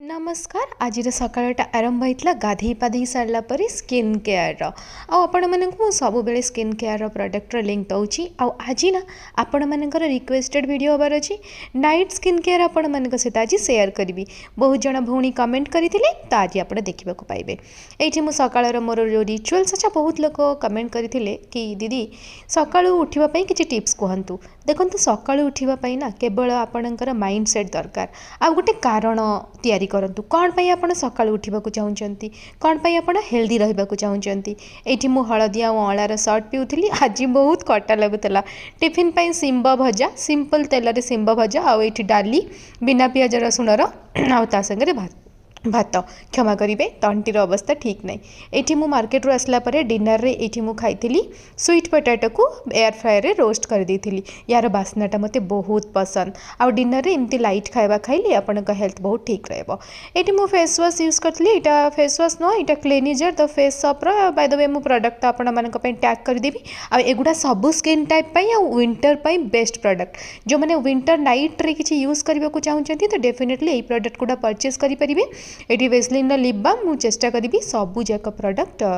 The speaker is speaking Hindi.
नमस्कार आज सकाळटा आरंभ होता गाधे पाधे सारापर स्किन केयर आपण मानक सब स्किन केयर प्रोडक्टर लिंक दूसरी आज ना आपण मानकर रिक्वेस्टेड वीडियो हबार अच्छी नाइट स्किन केयर आपण मान सहित आज सेयार करी बहुत जन भौणी कमेंट करते तो आज आप देखा पाइबे ये मुझ सकाळ मोर जो रिचुअल्स अच्छा बहुत लोग कमेंट करते कि दीदी सकाळू उठापी किसी टिप्स कहतु देखो सकाळू उठापी ना केवल आपणकर माइंड सेट दरकार आ गोटे कारण तैयारी करंतु कौन पाई आपण सकाळू उठिबाकू चाहुचंती कौन पाई आपण हेल्दी रहिबाकू चाहुचंती एठी मु हळदिया और अँलार सर्ट पिउथिली आज बहुत कटा लगुतला टिफिन पाई सिंब भजा सिंपल तेल रे सिंब भजा आ एठी डाली बिना पियाज रसुणर आ ता संगे भात क्षमा करेंगे तंटीर अवस्था ठीक नहीं ये मु मार्केट रू आसला परे डिनर रे ये मु खाई स्वीट पोटैटो को एयर फ्रायर रे रोस्ट कर देती यार बास्नाटा मते बहुत पसंद आ डिनर रे एमती लाइट खाଇବା खाइले आपण हेल्थ बहुत ठीक रहबो ये मु फेस वाश यूज करथली एटा फेस वाश नो एटा क्लीनिजर द फेस शॉप रो बाय द वे मु प्रोडक्ट आपण मानक पे टैग कर देबी आ एगुडा सब स्किन टाइप पई आ विंटर पई बेस्ट प्रोडक्ट जो माने विंटर नाइट रे किछि यूज करबा को चाहुचंती तो डेफिनेटली ए प्रोडक्ट गुडा परचेज करि परिबे एटी वेस्लिन लिप बाम मु चेष्टा करी सबू जाक प्रोडक्ट